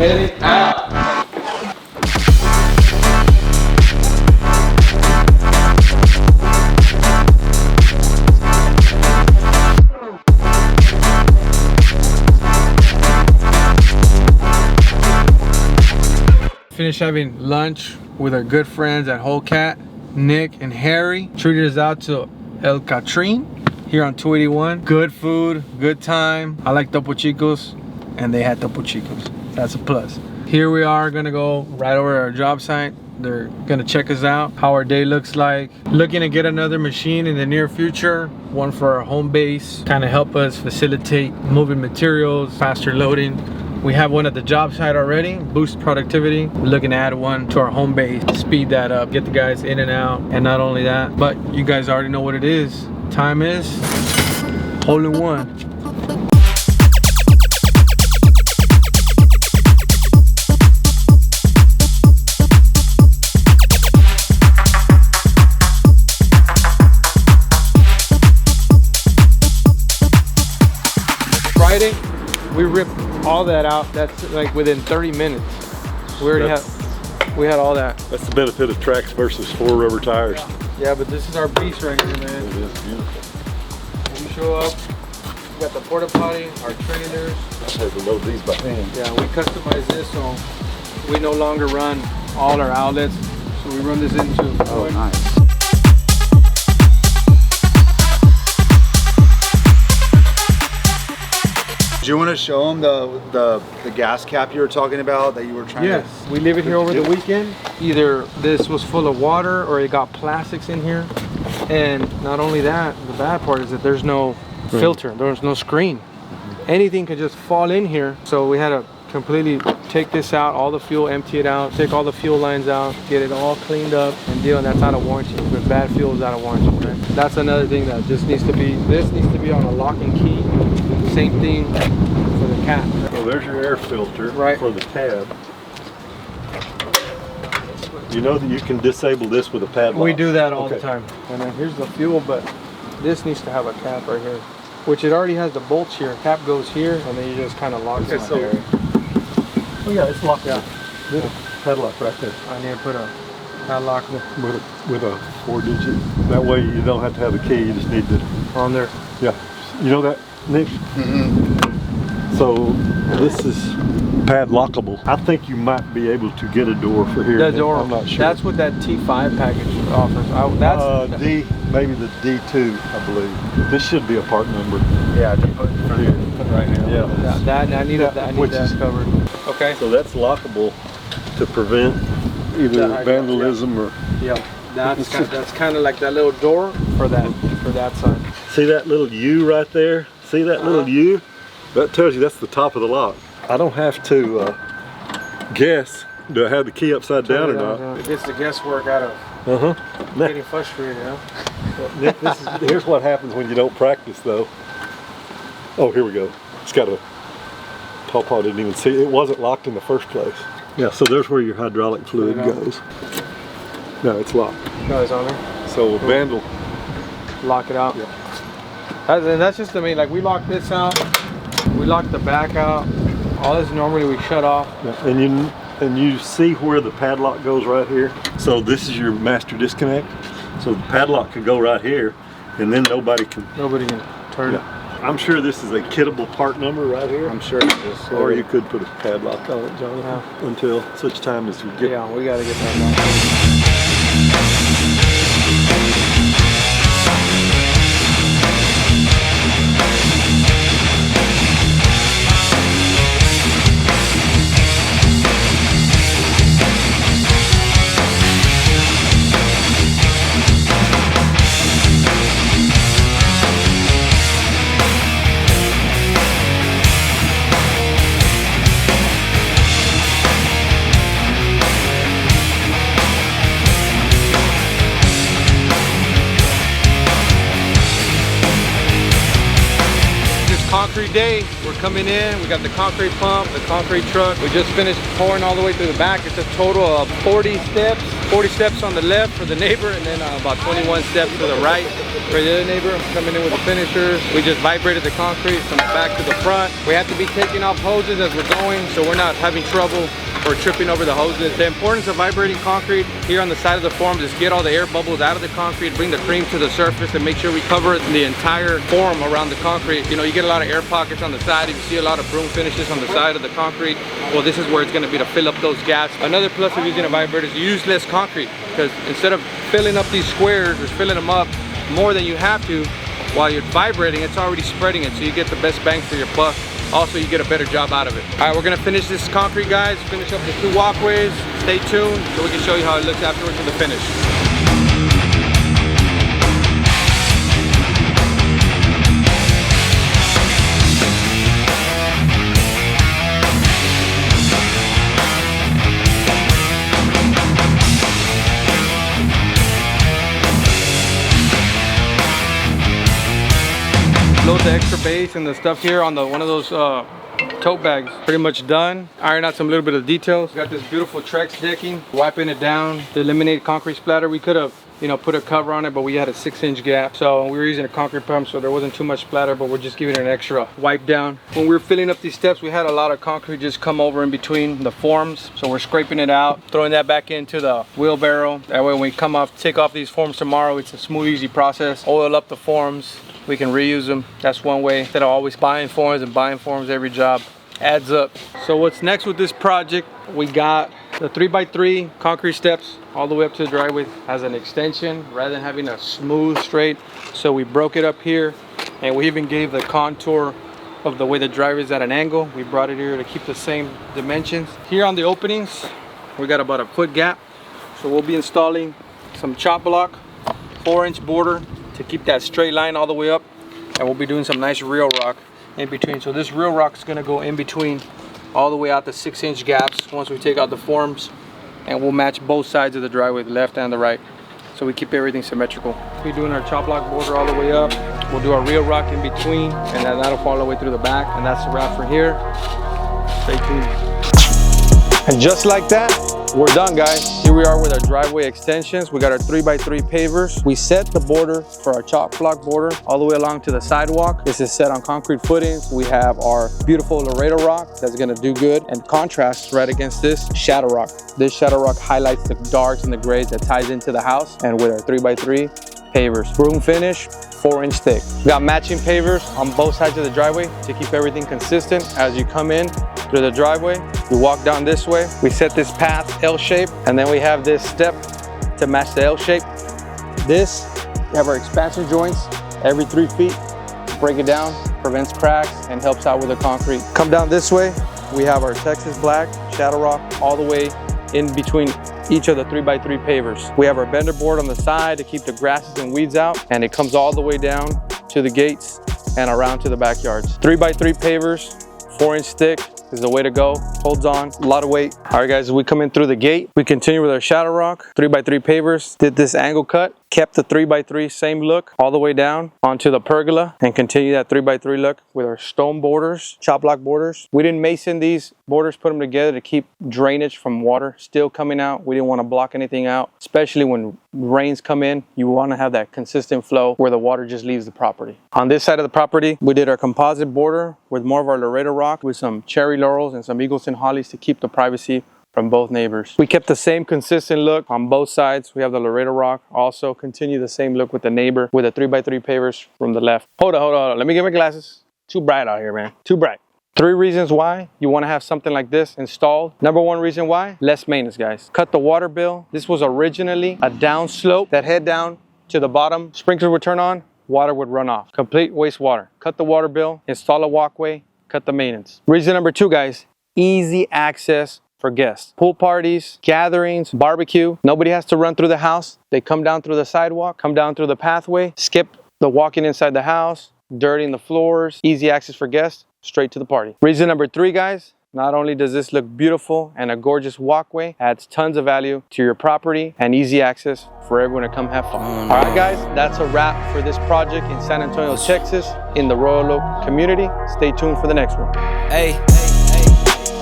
Heading out. Finished having lunch with our good friends at Whole Cat, Nick and Harry. Treated us out to El Catrin here on 281. Good food, good time. I like Topo Chicos and they had Topo Chicos. That's a plus. Here we are gonna go right over to our job site. They're gonna check us out, how our day looks like. Looking to get another machine in the near future, one for our home base, kind of help us facilitate moving materials, faster loading. We have one at the job site already, boost productivity. We're looking to add one to our home base, speed that up, get the guys in and out. And not only that, but you guys already know what it is. Time is hole in one. Friday, we ripped all that out. That's like within 30 minutes. We already we had all that. That's the benefit of tracks versus 4 rubber tires. Yeah, but this is our beast right here, man. It is beautiful. When we show up, we got the porta potty, our trailers. I had to load these by hand. Yeah, we customize this so we no longer run all our outlets. So we run this into. Oh, nice. Do you want to show them the gas cap you were talking about that you were trying to? Yes, we leave it here over the weekend. Either this was full of water or it got plastics in here. And not only that, the bad part is that there's no filter, there's no screen. Anything could just fall in here. So we had to completely take this out, all the fuel, empty it out, take all the fuel lines out, get it all cleaned up and deal, and that's out of warranty. But bad fuel is out of warranty, right? That's another thing that just needs to be, this needs to be on a lock and key. Same thing for the cap. Well, there's your air filter for the tab. You know that you can disable this with a padlock. We do that all the time. And then here's the fuel, but this needs to have a cap right here, which it already has the bolts here. Cap goes here, and then you just kind of lock it. Oh yeah, it's locked out. There's a padlock right there. I need to put a padlock with a 4-digit. That way you don't have to have a key. You just need to on there. Yeah, you know that, Nick? Mm-hmm. So this is padlockable. I think you might be able to get a door for here. The door. I'm not sure. That's what that T5 package offers. Maybe the D2, I believe. This should be a part number. Yeah, to put right now. Yeah. That I need that covered. Okay. So that's lockable to prevent either vandalism or. Yeah. That's kind of like that little door for that side. See that little U right there? See that little U? That tells you that's the top of the lock. I don't have to guess. Do I have the key upside down or not? It gets the guesswork out of getting frustrated, you know? Nick, here's what happens when you don't practice, though. Oh, here we go. It's got a. Pawpaw didn't even see it. It wasn't locked in the first place. Yeah, so there's where your hydraulic fluid goes. No, it's locked. No, it's on there. So vandal. Lock it out. Yeah. And that's just, I mean, like we lock this out. We lock the back out. All this normally we shut off. Yeah, and you see where the padlock goes right here. So this is your master disconnect. So the padlock can go right here, and then nobody can turn it. I'm sure this is a kittable part number right here. I'm sure it is. Or you could put a padlock on it, Johnny, until such time as you get. Yeah, we got to get that locked. Concrete day, we're coming in, we got the concrete truck, we just finished pouring all the way through the back. It's a total of 40 steps, 40 steps on the left for the neighbor, and then about 21 steps to the right for the other neighbor. Coming in with the finishers. We just vibrated the concrete from the back to the front. We have to be taking off hoses as we're going, so we're not having trouble or tripping over the hoses. The importance of vibrating concrete here on the side of the forms is get all the air bubbles out of the concrete, bring the cream to the surface, and make sure we cover the entire form around the concrete. You know, you get a lot of air pockets on the side. You see a lot of broom finishes on the side of the concrete. Well, this is where it's going to be to fill up those gaps. Another plus of using a vibrator is you use less concrete, because instead of filling up these squares or filling them up more than you have to, while you're vibrating, it's already spreading it, so you get the best bang for your buck. Also, you get a better job out of it. All right, we're gonna finish this concrete, guys. Finish up the 2 walkways. Stay tuned so we can show you how it looks afterwards for the finish. Load the extra base and the stuff here on one of those tote bags. Pretty much done. Iron out some little bit of details. Got this beautiful Trex decking. Wiping it down to eliminate concrete splatter. We could have, you know, put a cover on it, but we had a 6-inch gap. So we were using a concrete pump, so there wasn't too much splatter, but we're just giving it an extra wipe down. When we were filling up these steps, we had a lot of concrete just come over in between the forms. So we're scraping it out, throwing that back into the wheelbarrow. That way when we take off these forms tomorrow, it's a smooth, easy process. Oil up the forms. We can reuse them. That's one way, instead of always buying forms every job. Adds up. So what's next with this project? We got the 3x3 concrete steps all the way up to the driveway. Has an extension rather than having a smooth straight. So we broke it up here, and we even gave the contour of the way the driveway is at an angle. We brought it here to keep the same dimensions. Here on the openings, we got about a foot gap. So we'll be installing some chop block, 4-inch border to keep that straight line all the way up, and we'll be doing some nice real rock in between. So this real rock is going to go in between all the way out the 6-inch gaps once we take out the forms, and we'll match both sides of the driveway, the left and the right, so we keep everything symmetrical. We'll be doing our chop block border all the way up. We'll do our real rock in between, and then that'll fall all the way through the back, and that's the wrap for here. Stay tuned. And just like that, we're done, guys. Here we are with our driveway extensions. We got our 3x3 pavers. We set the border for our chop block border all the way along to the sidewalk. This is set on concrete footings. We have our beautiful Laredo rock that's gonna do good and contrast right against this shadow rock. This shadow rock highlights the darks and the grays that ties into the house, and with our 3x3 pavers. Broom finish, 4-inch thick. We got matching pavers on both sides of the driveway to keep everything consistent. As you come in through the driveway, you walk down this way. We set this path L shape, and then we have this step to match the L shape. This, we have our expansion joints every 3 feet. Break it down, prevents cracks, and helps out with the concrete. Come down this way, we have our Texas black, shadow rock, all the way in between each of the 3x3 pavers. We have our bender board on the side to keep the grasses and weeds out, and it comes all the way down to the gates and around to the backyards. 3x3 pavers, 4-inch thick is the way to go. Holds on, a lot of weight. All right, guys, as we come in through the gate, we continue with our shadow rock, 3x3 pavers. Did this angle cut, kept the 3x3 same look all the way down onto the pergola, and continue that 3x3 look with our stone borders, chop block borders. We didn't mason these borders, put them together to keep drainage from water still coming out. We didn't want to block anything out, especially when rains come in. You want to have that consistent flow where the water just leaves the property. On this side of the property, we did our composite border with more of our Laredo rock with some cherry laurels and some Eagleton hollies to keep the privacy from both neighbors. We kept the same consistent look on both sides. We have the Laredo rock. Also continue the same look with the neighbor with the 3x3 pavers from the left. Hold on. Let me get my glasses. Too bright out here, man. Too bright. 3 reasons why you want to have something like this installed. Number 1 reason why, less maintenance, guys. Cut the water bill. This was originally a down slope that head down to the bottom. Sprinklers would turn on, water would run off. Complete wastewater. Cut the water bill, install a walkway, cut the maintenance. Reason number 2, guys, easy access for guests. Pool parties, gatherings, barbecue. Nobody has to run through the house. They come down through the sidewalk, come down through the pathway, skip the walking inside the house, dirtying the floors. Easy access for guests, straight to the party. Reason number 3, guys, not only does this look beautiful and a gorgeous walkway, adds tons of value to your property and easy access for everyone to come have fun. All right, guys, that's a wrap for this project in San Antonio, Texas, in the Royal Oak community. Stay tuned for the next one. Hey.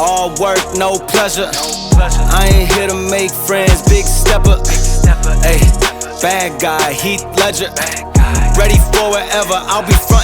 all work, no pleasure. I ain't here to make friends, big stepper. Ayy, bad guy, Heath Ledger. Ready for whatever, I'll be frontin'